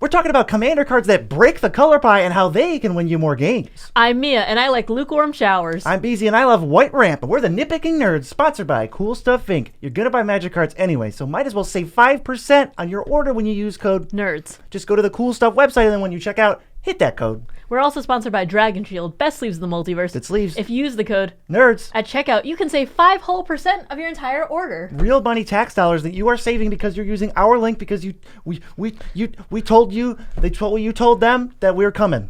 We're talking about commander cards that break the color pie and how they can win you more games. I'm Mia, and I like lukewarm showers. I'm BZ, and I love White Ramp, and we're the Nitpicking Nerds, sponsored by Cool Stuff Inc. You're gonna buy Magic cards anyway, so might as well save 5% on your order when you use code NERDS. Just go to the Cool Stuff website, and then when you check out, hit that code. We're also sponsored by Dragon Shield, best sleeves in the multiverse. Good sleeves. If you use the code NERDS. at checkout, you can save 5% of your entire order. Real money tax dollars that you are saving because you're using our link because you told them that we're coming.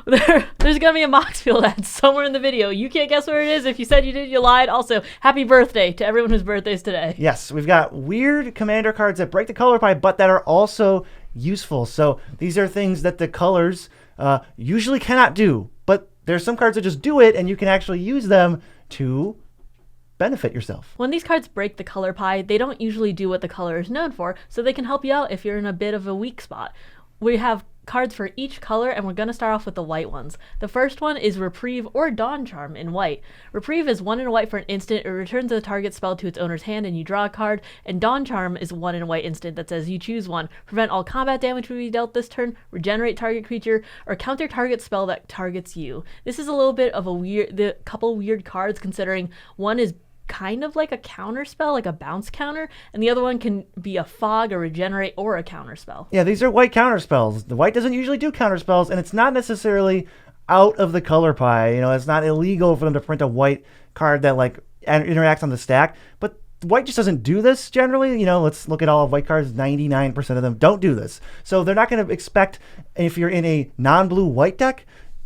There's gonna be a Moxfield ad somewhere in the video. You can't guess where it is. If you said you did, you lied. Also, happy birthday to everyone whose birthday's today. Yes, we've got weird commander cards that break the color pie, but that are also useful. So these are things that the colors usually cannot do, but there's some cards that just do it, and you can actually use them to benefit yourself. When these cards break the color pie, they don't usually do what the color is known for, so they can help you out if you're in a bit of a weak spot. We have cards for each color, and we're going to start off with the white ones. The first one is Reprieve or Dawn Charm in white. Reprieve is 1 in white for an instant. It returns the target spell to its owner's hand and you draw a card. And Dawn Charm is 1 in white instant that says you choose one. Prevent all combat damage to be dealt this turn, regenerate target creature, or counter target spell that targets you. This is a little bit of a couple weird cards, considering one is kind of like a counter spell, like a bounce counter, and the other one can be a fog, a regenerate, or a counter spell. Yeah, these are white counter spells. The white doesn't usually do counter spells, and it's not necessarily out of the color pie. You know, it's not illegal for them to print a white card that like interacts on the stack, but white just doesn't do this generally. You know, let's look at all of white cards. 99% of them don't do this. So they're not going to expect, if you're in a non-blue white deck,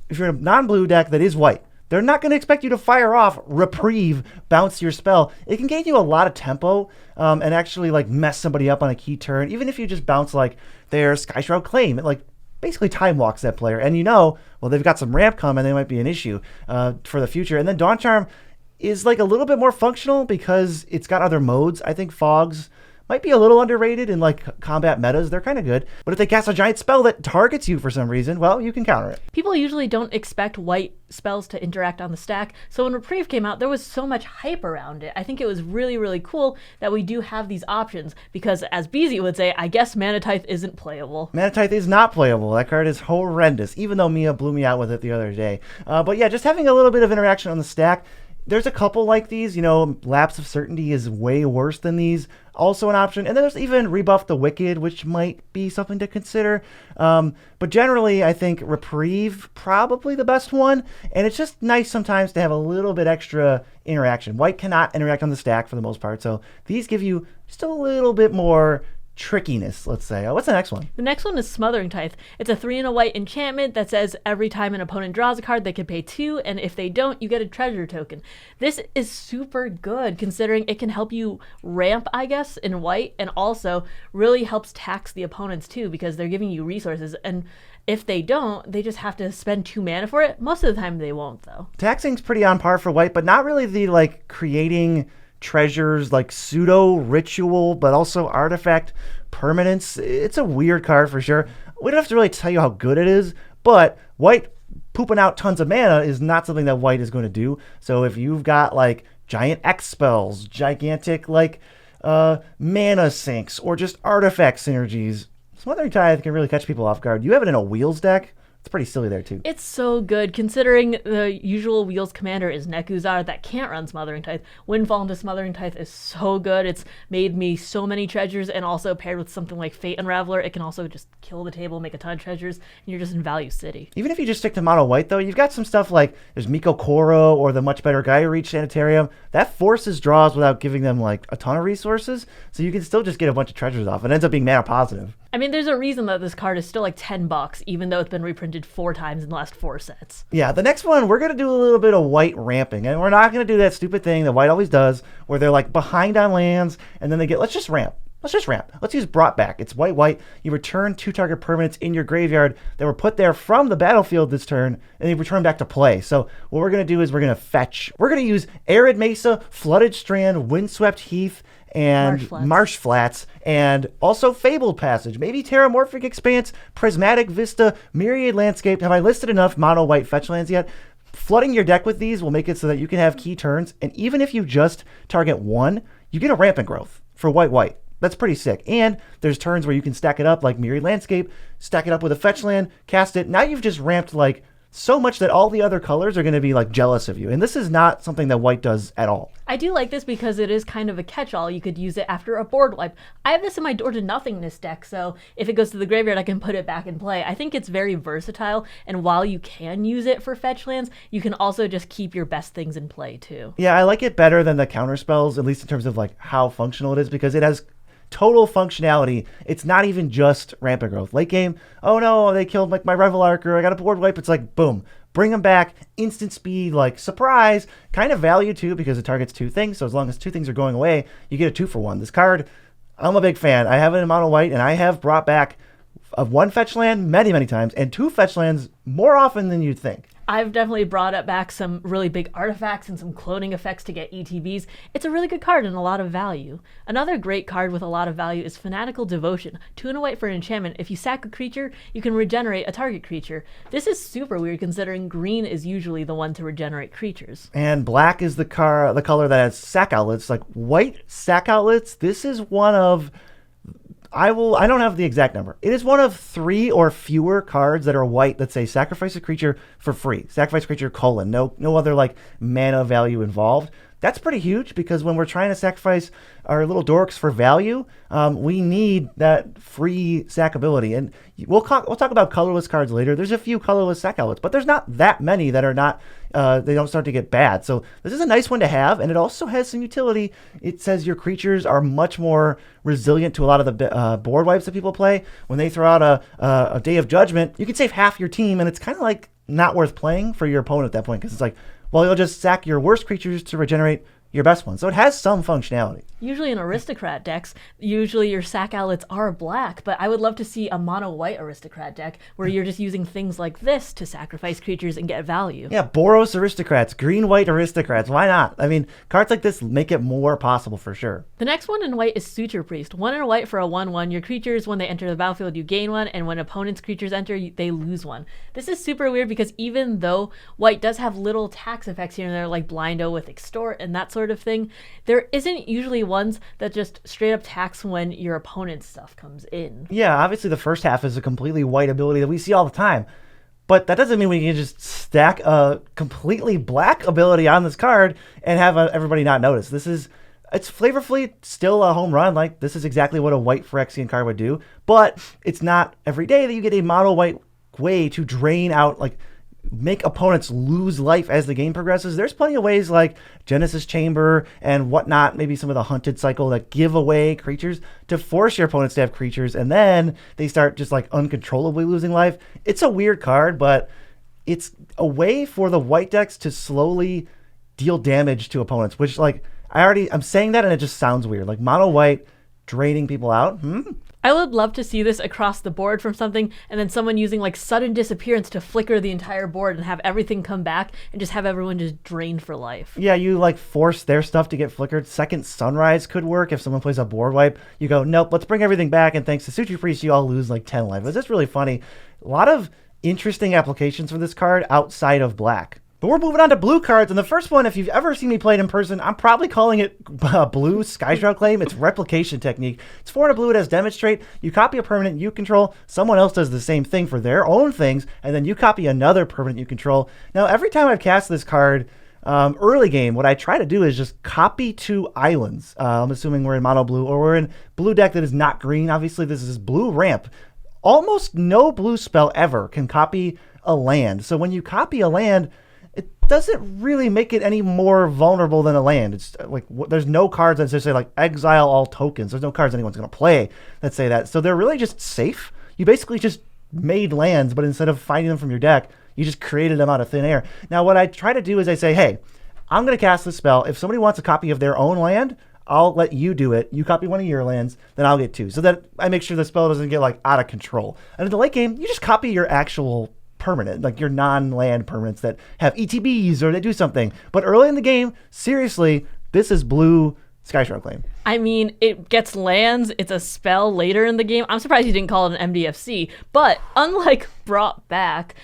if you're in a non-blue deck that is white, they're not going to expect you to fire off Reprieve, bounce your spell. It can gain you a lot of tempo and actually like mess somebody up on a key turn. Even if you just bounce like their Skyshroud Claim, it like basically time walks that player. And you know, well, they've got some ramp coming, they might be an issue for the future. And then Dawn Charm is like a little bit more functional because it's got other modes. I think Fogs might be a little underrated in like combat metas. They're kind of good. But if they cast a giant spell that targets you for some reason, well, you can counter it. People usually don't expect white spells to interact on the stack. So when Reprieve came out, there was so much hype around it. I think it was really, really cool that we do have these options because, as BZ would say, I guess Mana Tithe isn't playable. Mana Tithe is not playable. That card is horrendous, even though Mia blew me out with it the other day. But yeah, just having a little bit of interaction on the stack. There's a couple like these, you know, Lapse of Certainty is way worse than these. Also an option. And then there's even Rebuff the Wicked, which might be something to consider. But generally, I think Reprieve, probably the best one. And it's just nice sometimes to have a little bit extra interaction. White cannot interact on the stack for the most part. So these give you just a little bit more trickiness, let's say. What's the next one? The next one is Smothering Tithe. It's a 3 in a white enchantment that says every time an opponent draws a card, they can pay 2, and if they don't, you get a treasure token. This is super good, considering it can help you ramp, I guess, in white, and also really helps tax the opponents too, because they're giving you resources, and if they don't, they just have to spend 2 mana for it. Most of the time they won't, though. Taxing's pretty on par for white, but not really the like creating treasures, like pseudo ritual, but also artifact permanence. It's a weird card for sure. We don't have to really tell you how good it is, but white pooping out tons of mana is not something that white is going to do. So if you've got like giant X spells, gigantic like mana sinks, or just artifact synergies, Smothering Tithe can really catch people off guard. You have it in a Wheels deck. It's pretty silly there too. It's so good, considering the usual Wheels commander is Nekuzar that can't run Smothering Tithe. Windfall into Smothering Tithe is so good. It's made me so many treasures, and also paired with something like Fate Unraveler, it can also just kill the table, make a ton of treasures, and you're just in Value City. Even if you just stick to mono white though, you've got some stuff like there's Miko Koro or the much better Gaia Reach Sanitarium. That forces draws without giving them like a ton of resources, so you can still just get a bunch of treasures off. It ends up being mana positive. I mean, there's a reason that this card is still like $10, even though it's been reprinted 4 times in the last 4 sets. Yeah, the next one, we're going to do a little bit of white ramping. And we're not going to do that stupid thing that white always does, where they're like behind on lands, and then they get, let's just ramp. Let's use Brought Back. It's white. You return 2 target permanents in your graveyard that were put there from the battlefield this turn, and they return back to play. So what we're going to do is we're going to fetch. We're going to use Arid Mesa, Flooded Strand, Windswept Heath, and Marsh Flats, and also Fabled Passage, maybe Terramorphic Expanse, Prismatic Vista, Myriad Landscape. Have I listed enough mono white fetch lands yet? Flooding your deck with these will make it so that you can have key turns, and even if you just target one, you get a rampant growth for white. That's pretty sick. And there's turns where you can stack it up like Myriad Landscape, stack it up with a fetch land, cast it. Now you've just ramped like so much that all the other colors are going to be like jealous of you. And this is not something that white does at all. I do like this because it is kind of a catch-all. You could use it after a board wipe. I have this in my Door to Nothingness deck, so if it goes to the graveyard, I can put it back in play. I think it's very versatile, and while you can use it for fetch lands, you can also just keep your best things in play too. Yeah, I like it better than the counter spells, at least in terms of like how functional it is, because it has total functionality. It's not even just rampant growth. Late game, oh no, they killed like my Revel Archer, I got a board wipe. It's like, boom, bring them back, instant speed, like surprise, kind of value too, because it targets two things. So as long as two things are going away, you get a 2-for-1. This card, I'm a big fan. I have it in mono white, and I have brought back one fetch land many, many times, and 2 fetch lands more often than you'd think. I've definitely brought it back some really big artifacts and some cloning effects to get ETBs. It's a really good card and a lot of value. Another great card with a lot of value is Fanatical Devotion. 2 and a white for an enchantment. If you sack a creature, you can regenerate a target creature. This is super weird considering green is usually the one to regenerate creatures. And black is the color that has sack outlets. Like white sack outlets, this is one of... I don't have the exact number. It is one of 3 or fewer cards that are white that say sacrifice a creature for free. Sacrifice a creature, no other like mana value involved. That's pretty huge because when we're trying to sacrifice our little dorks for value, we need that free sack ability. And we'll talk about colorless cards later. There's a few colorless sack outlets, but there's not that many that are not, they don't start to get bad. So this is a nice one to have, and it also has some utility. It says your creatures are much more resilient to a lot of the board wipes that people play. When they throw out a Day of Judgment, you can save half your team, and it's kind of like not worth playing for your opponent at that point because it's like, well, you'll just sack your worst creatures to regenerate your best one. So it has some functionality. Usually in aristocrat decks, usually your sack outlets are black, but I would love to see a mono white aristocrat deck where you're just using things like this to sacrifice creatures and get value. Yeah, Boros aristocrats, green-white aristocrats, why not? I mean, cards like this make it more possible for sure. The next one in white is Suture Priest. 1 in white for a 1/1. Your creatures, when they enter the battlefield, you gain 1, and when opponents' creatures enter, they lose 1. This is super weird because even though white does have little tax effects here and there, like Blindo with Extort and that sort of thing, there isn't usually ones that just straight up tax when your opponent's stuff comes in. Yeah, obviously the first half is a completely white ability that we see all the time. But that doesn't mean we can just stack a completely black ability on this card and have everybody not notice. It's flavorfully still a home run. Like, this is exactly what a white Phyrexian card would do. But it's not every day that you get a mono white way to drain out, like, make opponents lose life as the game progresses. There's plenty of ways like Genesis Chamber and whatnot, maybe some of the Hunted Cycle that give away creatures to force your opponents to have creatures, and then they start just like uncontrollably losing life. It's a weird card, but it's a way for the white decks to slowly deal damage to opponents, which like I'm saying that and it just sounds weird. Like mono white draining people out. I would love to see this across the board from something, and then someone using like sudden disappearance to flicker the entire board and have everything come back and just have everyone just drained for life. Yeah, you like force their stuff to get flickered. Second Sunrise could work if someone plays a board wipe. You go, nope, let's bring everything back, and thanks to Suture Priest, you all lose like 10 life. It's just really funny. A lot of interesting applications for this card outside of black. But we're moving on to blue cards, and the first one, if you've ever seen me play it in person, I'm probably calling it blue Skyshroud Claim. It's Replication Technique. It's 4 and a blue. It has Demonstrate. You copy a permanent you control. Someone else does the same thing for their own things, and then you copy another permanent you control. Now, every time I've cast this card, early game, what I try to do is just copy 2 islands. I'm assuming we're in mono blue, or we're in blue deck that is not green. Obviously, this is blue ramp. Almost no blue spell ever can copy a land. So when you copy a land, it doesn't really make it any more vulnerable than a land. It's like there's no cards that just say like exile all tokens. There's no cards anyone's going to play that say that. So they're really just safe. You basically just made lands, but instead of finding them from your deck, you just created them out of thin air. Now what I try to do is I say, hey, I'm going to cast this spell. If somebody wants a copy of their own land, I'll let you do it. You copy one of your lands, then I'll get 2. So that I make sure the spell doesn't get like out of control. And in the late game, you just copy your actual permanent, like your non-land permanents that have ETBs or they do something. But early in the game, seriously, this is blue Skyshroud Claim. I mean, it gets lands. It's a spell later in the game. I'm surprised you didn't call it an MDFC. But unlike Brought Back,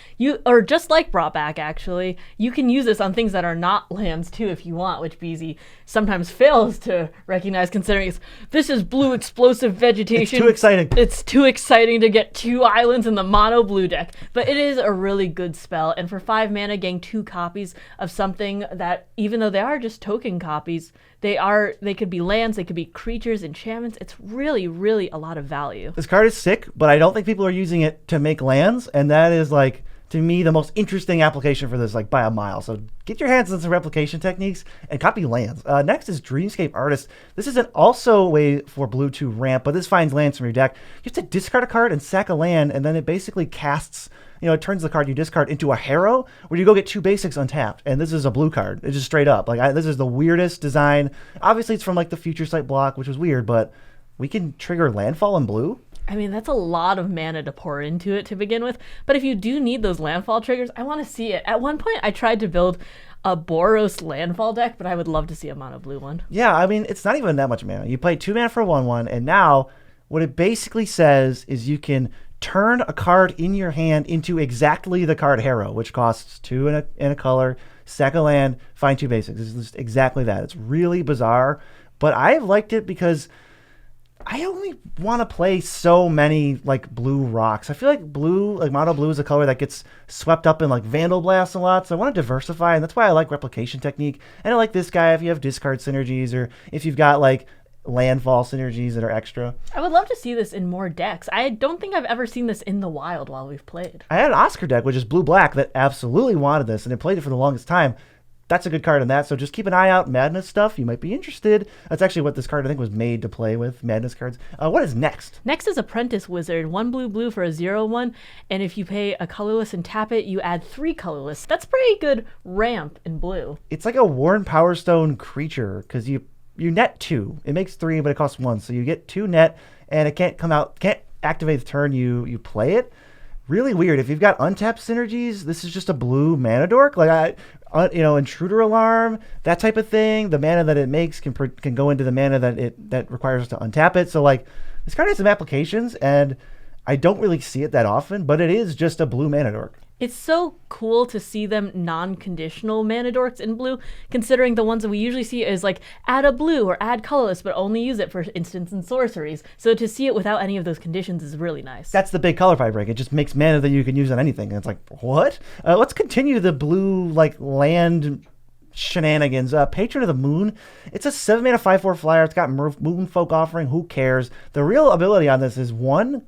just like Brought Back, actually, you can use this on things that are not lands too if you want, which BZ sometimes fails to recognize, considering this is blue explosive vegetation. It's too exciting. It's too exciting to get 2 islands in the mono blue deck. But it is a really good spell. And for 5 mana, getting 2 copies of something that, even though they are just token copies, they could be lands, they could be creatures, enchantments. It's really, really a lot of value. This card is sick, but I don't think people are using it to make lands, and that is, like, to me, the most interesting application for this, like, by a mile. So get your hands on some replication techniques and copy lands. Next is Dreamscape Artist. This is also a way for blue to ramp, but this finds lands from your deck. You have to discard a card and sack a land, and then it basically casts, it turns the card you discard into a Harrow, where you go get 2 basics untapped. And this is a blue card. It's just straight up. This is the weirdest design. Obviously, it's from, like, the Future Sight block, which was weird, but we can trigger landfall in blue? I mean, that's a lot of mana to pour into it to begin with. But if you do need those landfall triggers, I want to see it. At one point, I tried to build a Boros landfall deck, but I would love to see a mono blue one. Yeah, I mean, it's not even that much mana. You play 2 mana for 1/1, and now what it basically says is you can turn a card in your hand into exactly the card Harrow, which costs 2 and a color, sack a land, find 2 basics. It's just exactly that. It's really bizarre, but I've liked it because I only want to play so many, like, blue rocks. I feel like mono blue is a color that gets swept up in, like, Vandal Blast a lot, so I want to diversify, and that's why I like Replication Technique. And I like this guy if you have discard synergies, or if you've got, like, landfall synergies that are extra. I would love to see this in more decks. I don't think I've ever seen this in the wild while we've played. I had an Oscar deck, which is blue-black, that absolutely wanted this, and it played it for the longest time. That's a good card in that, so just keep an eye out. Madness stuff, you might be interested. That's actually what this card, I think, was made to play with, Madness cards. What is next? Next is Apprentice Wizard. 1 blue for a 0/1, and if you pay a colorless and tap it, you add 3 colorless. That's pretty good ramp in blue. It's like a Worn Power Stone creature, because you net 2. It makes 3, but it costs 1, so you get 2 net, and it can't activate the turn you play it. Really weird. If you've got untapped synergies, this is just a blue mana dork. Like, Intruder Alarm, that type of thing. The mana that it makes can go into the mana that requires us to untap it. So, like, this card has some applications, and I don't really see it that often, but it is just a blue mana dork. It's so cool to see them non-conditional mana dorks in blue, considering the ones that we usually see is like add a blue or add colorless, but only use it for instants and sorceries. So to see it without any of those conditions is really nice. That's the big color pie break. It just makes mana that you can use on anything. And it's like, what? Let's continue the blue, like, land shenanigans. Patron of the Moon. It's a 7 mana 5/4 flyer. It's got Moonfolk Offering. Who cares? The real ability on this is 1: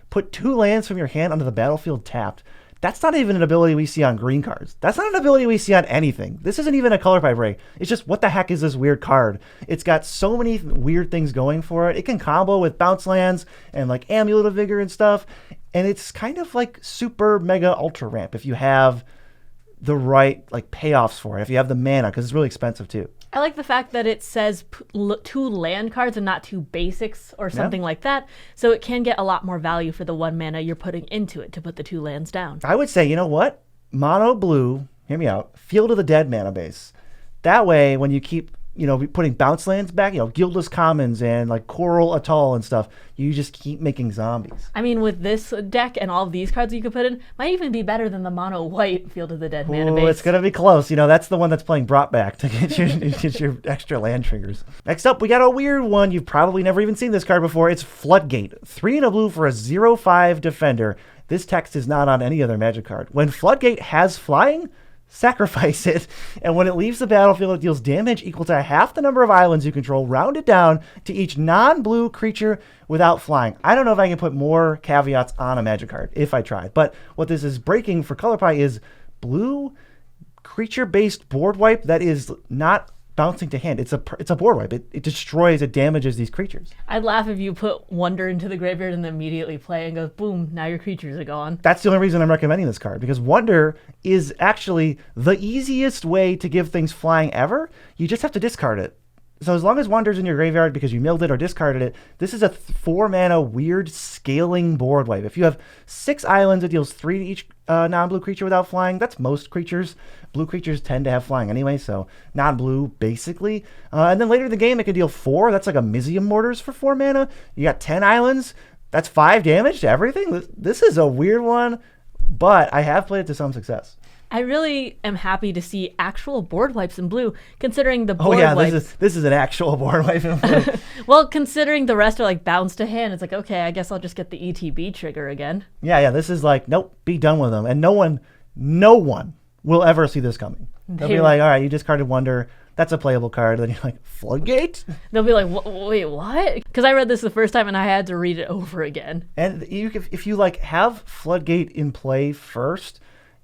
put 2 lands from your hand onto the battlefield tapped. That's not even an ability we see on green cards. That's not an ability we see on anything. This isn't even a color pie break. It's just, what the heck is this weird card? It's got so many weird things going for it. It can combo with bounce lands and, like, Amulet of Vigor and stuff. And it's kind of like super mega ultra ramp if you have the right, like, payoffs for it, if you have the mana, because it's really expensive too. I like the fact that it says 2 land cards and not 2 basics or something like that, so it can get a lot more value for the 1 mana you're putting into it to put the 2 lands down. I would say, you know what? Mono blue, hear me out, Field of the Dead mana base. That way, when you keep, putting bounce lands back, Guildless Commons and, like, Coral Atoll and stuff, you just keep making zombies. I mean, with this deck and all of these cards you could put in, might even be better than the mono white Field of the Dead mana base. It's gonna be close. That's the one that's playing Brought Back to get your extra land triggers. Next up, we got a weird one. You've probably never even seen this card before. It's Floodgate. 3 and a blue for a 0/5 defender. This text is not on any other Magic card. When Floodgate has flying, sacrifice it, and when it leaves the battlefield, it deals damage equal to half the number of islands you control, rounded down to each non-blue creature without flying. I don't know if I can put more caveats on a Magic card if I tried, but what this is breaking for Color Pie is blue creature-based board wipe that is not bouncing to hand. It's a board wipe. It destroys, it damages these creatures. I'd laugh if you put Wonder into the graveyard and then immediately play and goes, boom, now your creatures are gone. That's the only reason I'm recommending this card, because Wonder is actually the easiest way to give things flying ever. You just have to discard it. So as long as Wander's in your graveyard because you milled it or discarded it, this is a 4-mana weird scaling board wipe. If you have 6 islands, it deals 3 to each non-blue creature without flying. That's most creatures. Blue creatures tend to have flying anyway, so non-blue basically. And then later in the game, it can deal 4. That's like a Mizium Mortars for 4 mana. You got 10 islands. That's 5 damage to everything. This is a weird one, but I have played it to some success. I really am happy to see actual board wipes in blue, considering the board wipes. This is an actual board wipe in blue. Well, considering the rest are like bounce to hand, it's like, okay, I guess I'll just get the ETB trigger again. Yeah, this is like, nope, be done with them. And no one will ever see this coming. They'll be like, all right, you discarded Wonder. That's a playable card. Then you're like, Floodgate? They'll be like, wait, what? Because I read this the first time and I had to read it over again. And if you like have Floodgate in play first,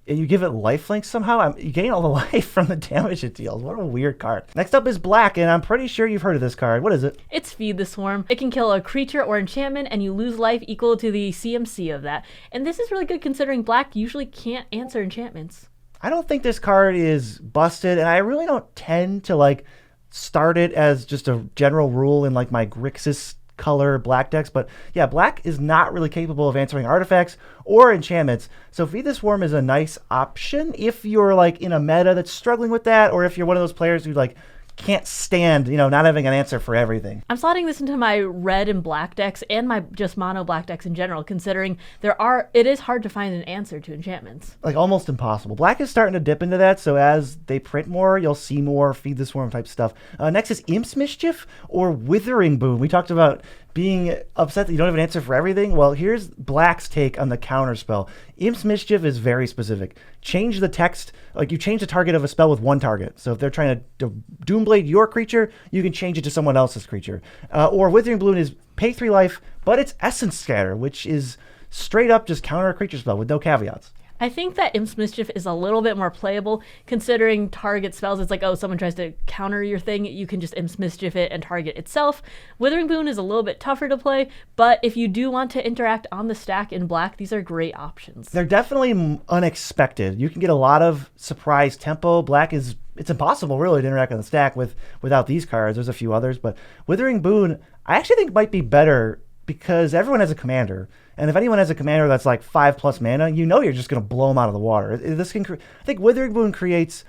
and you give it lifelink somehow, you gain all the life from the damage it deals. What a weird card. Next up is black, and I'm pretty sure you've heard of this card. What is it? It's Feed the Swarm. It can kill a creature or enchantment, and you lose life equal to the CMC of that. And this is really good considering black usually can't answer enchantments. I don't think this card is busted, and I really don't tend to like start it as just a general rule in like my Grixis color black decks, but yeah, black is not really capable of answering artifacts or enchantments, so Feed the Swarm is a nice option if you're like in a meta that's struggling with that, or if you're one of those players who like can't stand, not having an answer for everything. I'm slotting this into my red and black decks and my just mono black decks in general, considering it is hard to find an answer to enchantments. Like almost impossible. Black is starting to dip into that, so as they print more, you'll see more Feed the Swarm type stuff. Next is Imp's Mischief or Withering Boon. We talked about being upset that you don't have an answer for everything. Well, here's black's take on the counter spell. Imp's Mischief is very specific. Change the text, like you change the target of a spell with one target. So if they're trying to Doomblade your creature, you can change it to someone else's creature. Or Withering Boon is pay 3 life, but it's Essence Scatter, which is straight up just counter a creature spell with no caveats. I think that Imp's Mischief is a little bit more playable, considering target spells. It's like, oh, someone tries to counter your thing, you can just Imp's Mischief it and target itself. Withering Boon is a little bit tougher to play, but if you do want to interact on the stack in black, these are great options. They're definitely unexpected. You can get a lot of surprise tempo. Black is, it's impossible really to interact on the stack without these cards. There's a few others, but Withering Boon, I actually think might be better because everyone has a commander. And if anyone has a commander that's like 5+ mana, you're just going to blow them out of the water. I think Withering Boon creates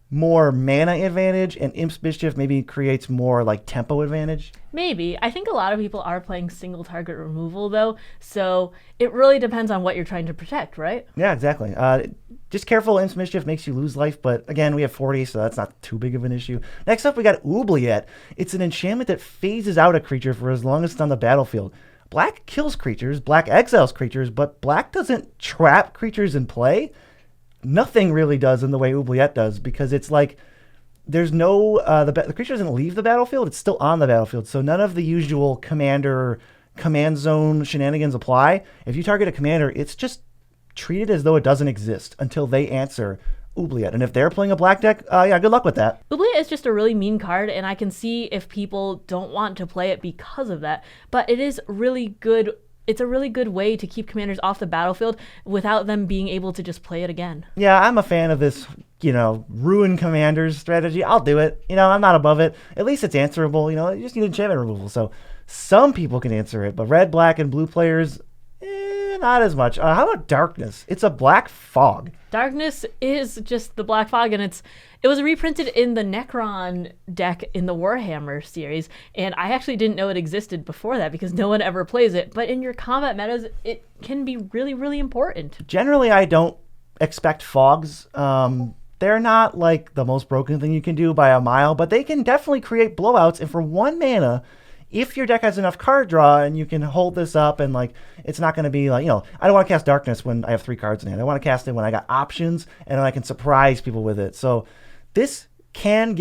more mana advantage, and Imp's Mischief maybe creates more like tempo advantage. Maybe. I think a lot of people are playing single target removal though, so it really depends on what you're trying to protect, right? Yeah, exactly. Just careful, Imp's Mischief makes you lose life, but again, we have 40, so that's not too big of an issue. Next up, we got Oubliette. It's an enchantment that phases out a creature for as long as it's on the battlefield. Black kills creatures, black exiles creatures, but black doesn't trap creatures in play. Nothing really does in the way Oubliette does, because it's like there's no the creature doesn't leave the battlefield, it's still on the battlefield, so none of the usual commander command zone shenanigans apply. If you target a commander, it's just treated as though it doesn't exist until they answer Oubliette. And if they're playing a black deck, good luck with that. Oubliette is just a really mean card, and I can see if people don't want to play it because of that. But it is really good. It's a really good way to keep commanders off the battlefield without them being able to just play it again. Yeah, I'm a fan of this, ruin commanders strategy. I'll do it. I'm not above it. At least it's answerable. You just need enchantment removal. So some people can answer it, but red, black, and blue players, not as much. How about Darkness? It's a black fog. Darkness is just the black fog, and it was reprinted in the Necron deck in the Warhammer series, and I actually didn't know it existed before that because no one ever plays it, but in your combat metas, it can be really, really important. Generally, I don't expect fogs. They're not like the most broken thing you can do by a mile, but they can definitely create blowouts, and for 1 mana, if your deck has enough card draw and you can hold this up and it's not going to be I don't want to cast Darkness when I have 3 cards in hand. I want to cast it when I got options and I can surprise people with it. So this can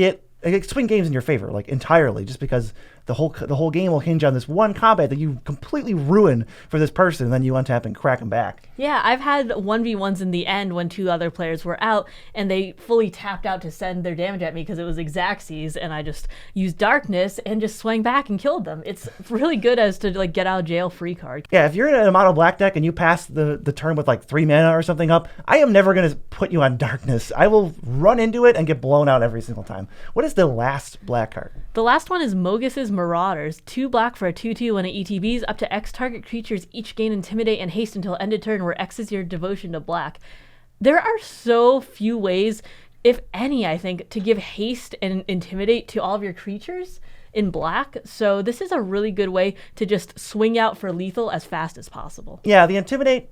swing games in your favor, entirely, just because the whole game will hinge on this one combat that you completely ruin for this person, and then you untap and crack them back. Yeah, I've had 1v1s in the end when 2 other players were out, and they fully tapped out to send their damage at me because it was Xaxes, and I just used Darkness and just swung back and killed them. It's really good as to get out of jail free card. Yeah, if you're in a mono black deck and you pass the turn with 3 mana or something up, I am never going to put you on Darkness. I will run into it and get blown out every single time. What is the last black card? The last one is Mogus's Marauders. 2 black for a 2/2 when it ETBs. Up to X target creatures each gain Intimidate and Haste until end of turn, where X is your devotion to black. There are so few ways, if any, I think, to give Haste and Intimidate to all of your creatures in black. So this is a really good way to just swing out for lethal as fast as possible. Yeah, the Intimidate,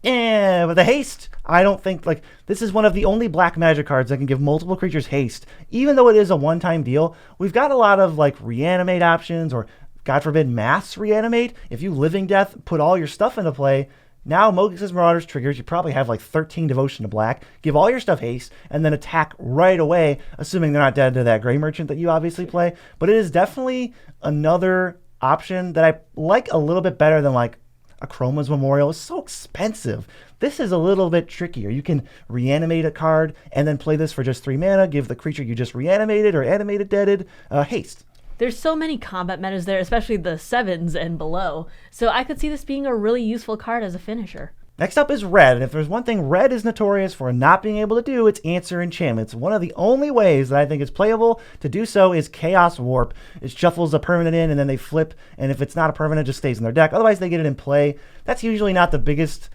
but the Haste, I don't think, like, this is one of the only black Magic cards that can give multiple creatures haste. Even though it is a one-time deal, we've got a lot of, like, reanimate options, or, God forbid, mass reanimate. If you Living Death, put all your stuff into play. Now, Mogus's Marauders triggers, you probably have, like, 13 Devotion to black. Give all your stuff haste, and then attack right away, assuming they're not dead to that Gray Merchant that you obviously play. But it is definitely another option that I like a little bit better than, like, a Chroma's Memorial. Is so expensive. This is a little bit trickier. You can reanimate a card and then play this for just 3 mana, give the creature you just reanimated or animated deaded haste. There's so many combat metas there, especially the 7s and below, so I could see this being a really useful card as a finisher. Next up is Red, and if there's one thing Red is notorious for not being able to do, it's answer enchantments. One of the only ways that I think is playable to do so is Chaos Warp. It shuffles a permanent in, and then they flip, and if it's not a permanent, it just stays in their deck. Otherwise, they get it in play. That's usually not the biggest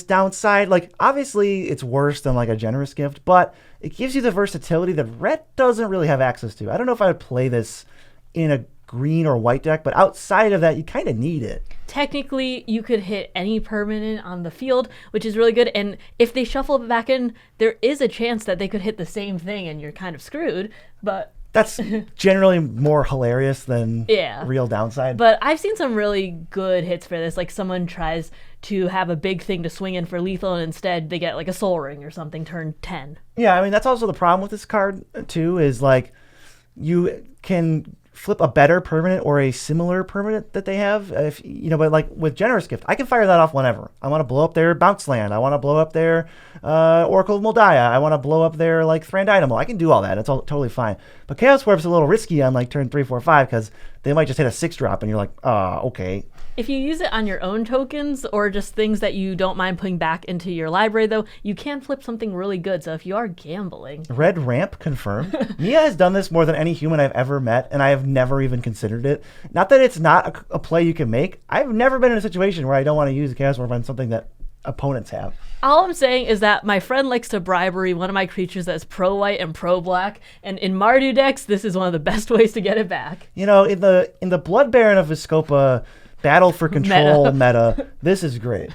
downside. Like, obviously, it's worse than, like, a Generous Gift, but it gives you the versatility that Red doesn't really have access to. I don't know if I would play this in a green or white deck, but outside of that, you kind of need it. Technically, you could hit any permanent on the field, which is really good. And if they shuffle it back in, there is a chance that they could hit the same thing and you're kind of screwed. But that's generally more hilarious than real downside. But I've seen some really good hits for this. Like, someone tries to have a big thing to swing in for lethal, and instead they get like a Soul Ring or something turn 10. Yeah, I mean, that's also the problem with this card, too, is like you can flip a better permanent or a similar permanent that they have, if you know. But like with Generous Gift, I can fire that off whenever. I want to blow up their Bounce Land. I want to blow up their Oracle of Moldiah. I want to blow up their like Thrandynamal. I can do all that. It's all totally fine. But Chaos Warp's a little risky on like turn 3, 4, 5 because they might just hit a 6-drop and you're like, okay. If you use it on your own tokens or just things that you don't mind putting back into your library, though, you can flip something really good. So if you are gambling. Red Ramp confirmed. Mia has done this more than any human I've ever met, and I have never even considered it. Not that it's not a play you can make. I've never been in a situation where I don't want to use a Chaos Warp on something that opponents have. All I'm saying is that my friend likes to bribery one of my creatures that's pro-white and pro-black, and in Mardu decks, this is one of the best ways to get it back. You know, in the Blood Baron of Vizkopa Battle for Control meta, this is great.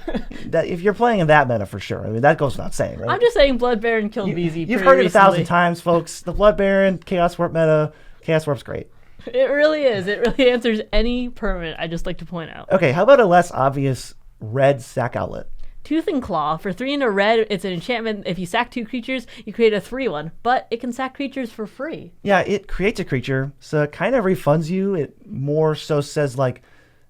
That if you're playing in that meta, for sure. I mean, that goes without saying, right? I'm just saying Blood Baron killed BZ. You've heard it 1,000 times, folks. The Blood Baron, Chaos Warp meta, Chaos Warp's great. It really is. It really answers any permanent, I just like to point out. Okay, how about a less obvious red sack outlet? Tooth and Claw. For 3 and a red, it's an enchantment. If you sack 2 creatures, you create a 3/1, but it can sack creatures for free. Yeah, it creates a creature, so it kind of refunds you. It more so says, like,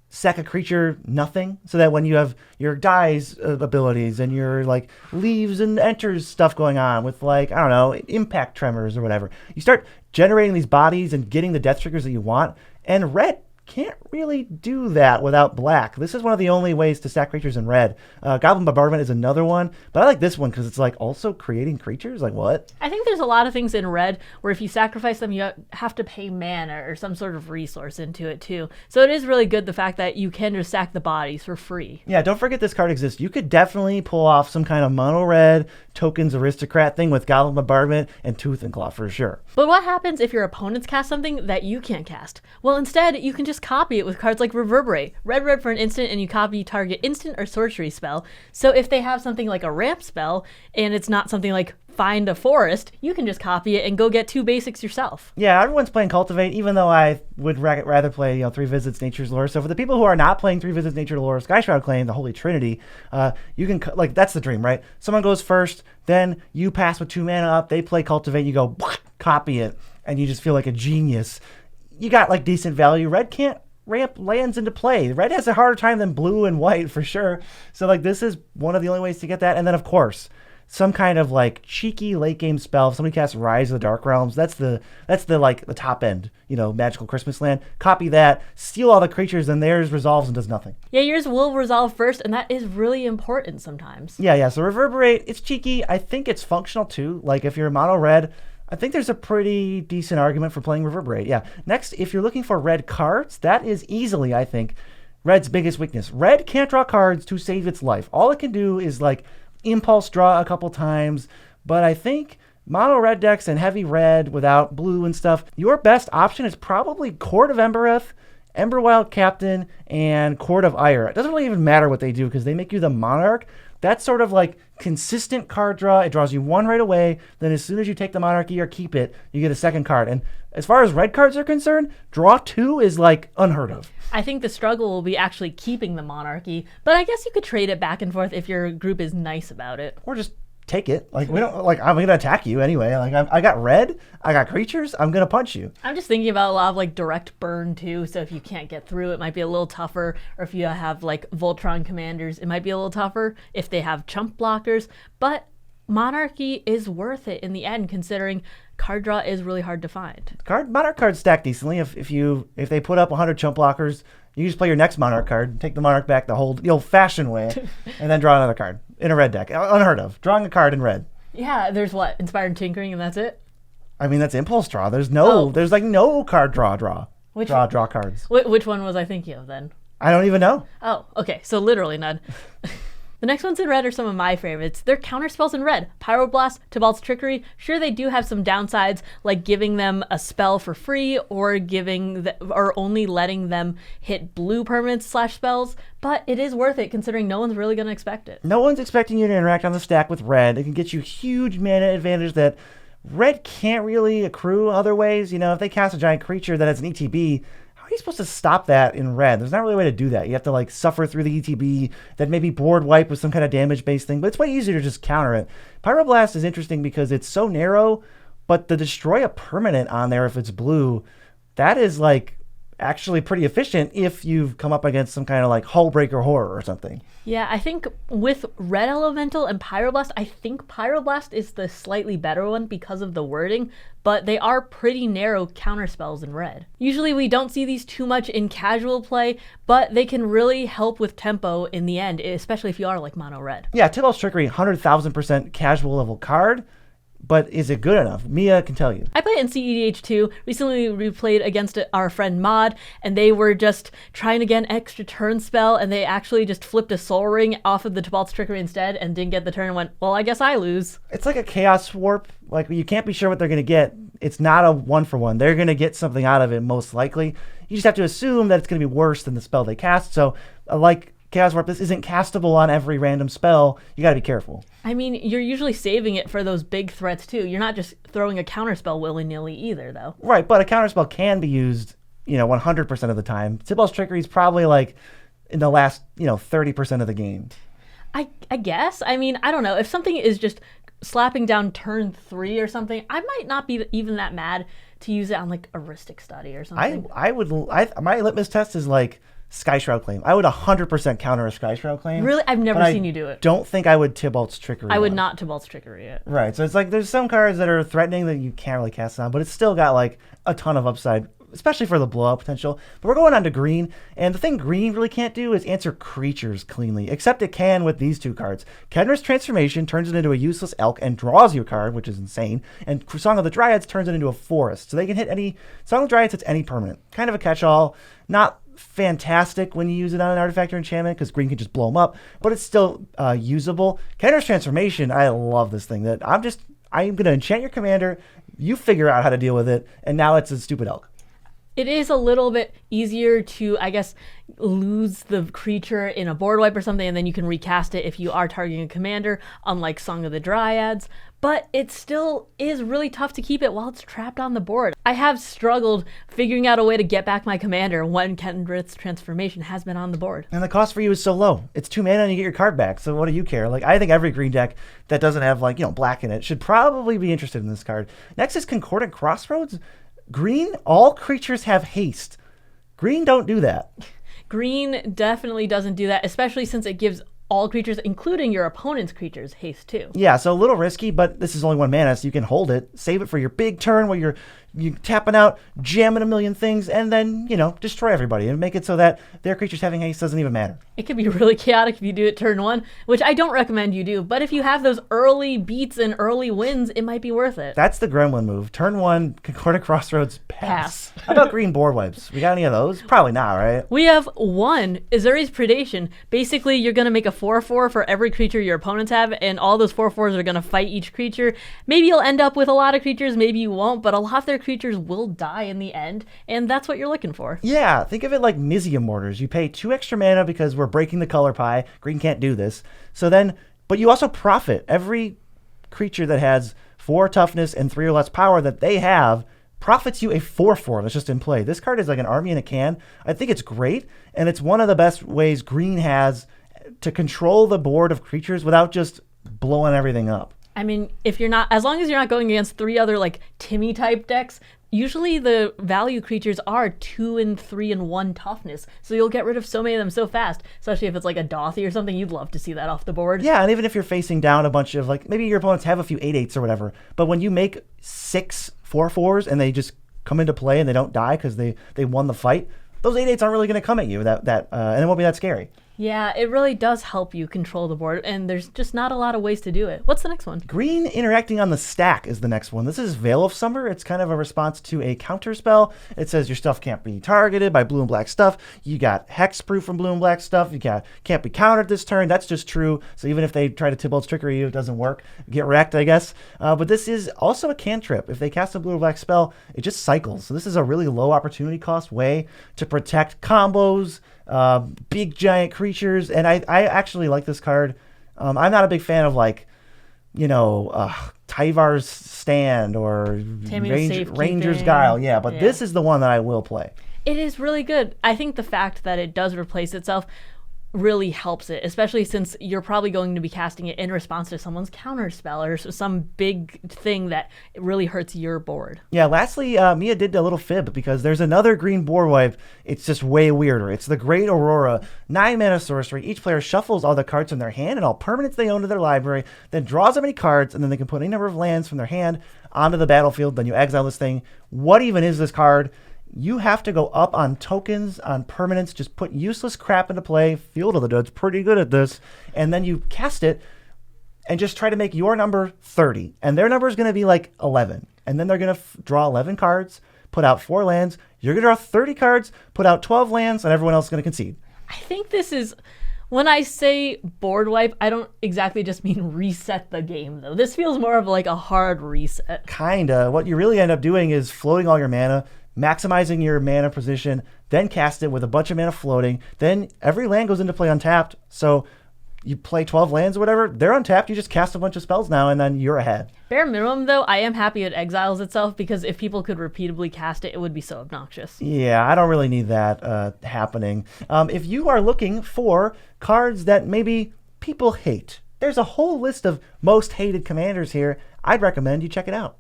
sack a creature nothing, so that when you have your dies abilities and your, like, leaves and enters stuff going on with, like, I don't know, impact tremors or whatever, you start generating these bodies and getting the death triggers that you want, and red can't really do that without black. This is one of the only ways to stack creatures in red. Goblin Bombardment is another one, but I like this one because it's like also creating creatures. Like what? I think there's a lot of things in red where if you sacrifice them, you have to pay mana or some sort of resource into it too. So it is really good the fact that you can just sack the bodies for free. Yeah, don't forget this card exists. You could definitely pull off some kind of mono red tokens aristocrat thing with Goblin Bombardment and Tooth and Claw for sure. But what happens if your opponents cast something that you can't cast? Well, instead, you can just copy it with cards like Reverberate. Red for an instant, and you copy target instant or sorcery spell. So if they have something like a ramp spell, and it's not something like Find a Forest, you can just copy it and go get 2 basics yourself. Yeah, everyone's playing Cultivate, even though I would rather play 3 Visits Nature's Lore. So for the people who are not playing 3 Visits Nature's Lore, Skyshroud Claim, the Holy Trinity, you can, like, that's the dream, right? Someone goes first, then you pass with 2 mana up, they play Cultivate, you go, copy it, and you just feel like a genius. You got, like, decent value. Red can't ramp lands into play. Red has a harder time than blue and white for sure. So, like, this is one of the only ways to get that. And then, of course, some kind of, like, cheeky late game spell. If somebody casts Rise of the Dark Realms, that's the like the top end, magical Christmas land. Copy that, steal all the creatures, and theirs resolves and does nothing. Yeah, yours will resolve first, and that is really important sometimes. Yeah. So Reverberate, it's cheeky. I think it's functional too. Like, if you're mono red, I think there's a pretty decent argument for playing Reverberate. Yeah. Next, if you're looking for red cards, that is easily, I think, red's biggest weakness. Red can't draw cards to save its life. All it can do is like impulse draw a couple times. But I think mono red decks and heavy red without blue and stuff, your best option is probably Court of Embereth, Emberwild Captain, and Court of Ire. It doesn't really even matter what they do because they make you the Monarch. That's sort of like consistent card draw. It draws you one right away. Then as soon as you take the Monarchy or keep it, you get a second card. And as far as red cards are concerned, draw 2 is like unheard of. I think the struggle will be actually keeping the Monarchy, but I guess you could trade it back and forth if your group is nice about it. Or just take it. Like, we don't, like, I'm gonna attack you anyway. Like, I got red, I got creatures, I'm gonna punch you. I'm just thinking about a lot of like direct burn too, so if you can't get through, it might be a little tougher. Or if you have like Voltron commanders, it might be a little tougher if they have chump blockers. But Monarchy is worth it in the end, considering card draw is really hard to find. Monarch cards stack decently. If they put up 100 chump blockers, you just play your next Monarch card, take the Monarch back the old-fashioned way, and then draw another card in a red deck. Unheard of. Drawing a card in red. Yeah, there's what? Inspired Tinkering, and that's it? I mean, that's impulse draw. There's like no card draw. Draw cards. Which one was I thinking of then? I don't even know. Oh, okay. So literally none. The next ones in red are some of my favorites. They're counterspells in red. Pyroblast, Tybalt's Trickery. Sure, they do have some downsides, like giving them a spell for free or only letting them hit blue permanents / spells, but it is worth it considering no one's really going to expect it. No one's expecting you to interact on the stack with red. It can get you huge mana advantage that red can't really accrue other ways. You know, if they cast a giant creature that has an ETB, how are you supposed to stop that in red? There's not really a way to do that. You have to like suffer through the ETB, then maybe board wipe with some kind of damage-based thing, but it's way easier to just counter it. Pyroblast is interesting because it's so narrow, but to destroy a permanent on there if it's blue, that is like actually pretty efficient if you've come up against some kind of like Hullbreaker Horror or something. Yeah, I think with Red Elemental and Pyroblast, I think Pyroblast is the slightly better one because of the wording, but they are pretty narrow counterspells in red. Usually we don't see these too much in casual play, but they can really help with tempo in the end, especially if you are like mono red. Yeah, Tybalt's Trickery, 100,000% casual level card. But is it good enough? Mia can tell you. I play in CEDH2. Recently we played against our friend Mod, and they were just trying to get an extra turn spell, and they actually just flipped a Soul Ring off of the Tybalt's Trickery instead and didn't get the turn and went, well, I guess I lose. It's like a Chaos Warp. Like, you can't be sure what they're going to get. It's not a 1-for-1. They're going to get something out of it, most likely. You just have to assume that it's going to be worse than the spell they cast. So, like Chaos Warp, this isn't castable on every random spell. You got to be careful. I mean, you're usually saving it for those big threats too. You're not just throwing a counterspell willy-nilly either, though. Right, but a counterspell can be used, 100% of the time. Tybalt's Trickery is probably like in the last, 30% of the game. I guess. I mean, I don't know. If something is just slapping down turn 3 or something, I might not be even that mad to use it on like a Rhystic Study or something. My litmus test is like Sky Shroud Claim. I would 100% counter a Sky Shroud Claim. Really? I've never seen you do it. Don't think I would Tybalt's Trickery. I would not Tybalt's Trickery it. Right. So it's like there's some cards that are threatening that you can't really cast on, but it's still got like a ton of upside, especially for the blowout potential. But we're going on to green, and the thing green really can't do is answer creatures cleanly, except it can with these two cards. Kenra's Transformation turns it into a useless elk and draws you a card, which is insane, and Song of the Dryads turns it into a forest. So they can hit any... Song of the Dryads hits any permanent. Kind of a catch-all. Not fantastic when you use it on an artifact or enchantment because green can just blow them up, but it's still usable. Kenra's Transformation, I love this thing. I'm going to enchant your commander, you figure out how to deal with it, and now it's a stupid elk. It is a little bit easier to, I guess, lose the creature in a board wipe or something, and then you can recast it if you are targeting a commander, unlike Song of the Dryads. But it still is really tough to keep it while it's trapped on the board. I have struggled figuring out a way to get back my commander when Kenra's Transformation has been on the board. And the cost for you is so low. It's 2 mana and you get your card back, so what do you care? Like, I think every green deck that doesn't have, black in it should probably be interested in this card. Next is Concordant Crossroads. Green, all creatures have haste. Green don't do that. Green definitely doesn't do that, especially since it gives all creatures, including your opponent's creatures, haste too. Yeah, so a little risky, but this is only 1 mana, so you can hold it. Save it for your big turn where you're you tapping out, jamming a million things, and then, destroy everybody and make it so that their creatures having haste doesn't even matter. It can be really chaotic if you do it turn 1, which I don't recommend you do. But if you have those early beats and early wins, it might be worth it. That's the gremlin move. Turn 1, Concordia Crossroads, pass. How about green board wipes? We got any of those? Probably not, right? We have 1, Azuri's Predation. Basically, you're going to make a 4/4 for every creature your opponents have, and all those 4/4s are going to fight each creature. Maybe you'll end up with a lot of creatures, maybe you won't, but a lot of their creatures will die in the end, and that's what you're looking for. Yeah, think of it like Mizium Mortars. You pay 2 extra mana because we're breaking the color pie. Green can't do this. But you also profit. Every creature that has 4 toughness and 3 or less power that they have profits you a 4/4 that's just in play. This card is like an army in a can. I think it's great, and it's one of the best ways green has to control the board of creatures without just blowing everything up. I mean, as long as you're not going against 3 other like Timmy type decks, usually the value creatures are 2 and 3 and 1 toughness, so you'll get rid of so many of them so fast. Especially if it's like a Dothy or something, you'd love to see that off the board. Yeah, and even if you're facing down a bunch of maybe your opponents have a few 8/8s or whatever, but when you make 6 4/4s and they just come into play and they don't die because they won the fight, those 8/8s aren't really going to come at you. And it won't be that scary. Yeah, it really does help you control the board, and there's just not a lot of ways to do it. What's the next one? Green interacting on the stack is the next one. This is Veil of Summer. It's kind of a response to a counter spell. It says your stuff can't be targeted by blue and black stuff. You got hexproof from blue and black stuff. You can't be countered this turn. That's just true. So even if they try to Tybalt's Trickery you, it doesn't work. Get wrecked, I guess. But this is also a cantrip. If they cast a blue or black spell, it just cycles. So this is a really low opportunity cost way to protect combos, big giant creatures, and I actually like this card. I'm not a big fan of Tyvar's Stand or Ranger's Guile. Yeah, but this is the one that I will play. It is really good. I think the fact that it does replace itself really helps it, especially since you're probably going to be casting it in response to someone's counter spell or some big thing that really hurts your board. Yeah, lastly, Mia did a little fib because there's another green board wipe. It's just way weirder. It's the Great Aurora, 9 mana sorcery. Each player shuffles all the cards in their hand and all permanents they own to their library, then draws that many cards, and then they can put any number of lands from their hand onto the battlefield. Then you exile this thing. What even is this card? You have to go up on tokens, on permanents, just put useless crap into play. Field of the Dead's pretty good at this. And then you cast it and just try to make your number 30. And their number is going to be 11. And then they're going to draw 11 cards, put out 4 lands. You're going to draw 30 cards, put out 12 lands, and everyone else is going to concede. I think this is... When I say board wipe, I don't exactly just mean reset the game, though. This feels more of a hard reset. Kinda. What you really end up doing is floating all your mana, maximizing your mana position, then cast it with a bunch of mana floating. Then every land goes into play untapped. So you play 12 lands or whatever, they're untapped. You just cast a bunch of spells now, and then you're ahead. Bare minimum, though, I am happy it exiles itself, because if people could repeatedly cast it, it would be so obnoxious. Yeah, I don't really need that happening. If you are looking for cards that maybe people hate, there's a whole list of most hated commanders here. I'd recommend you check it out.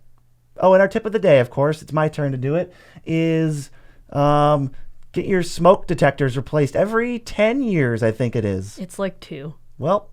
Oh, and our tip of the day, of course, it's my turn to do it, is get your smoke detectors replaced every 10 years, I think it is. It's 2. Well,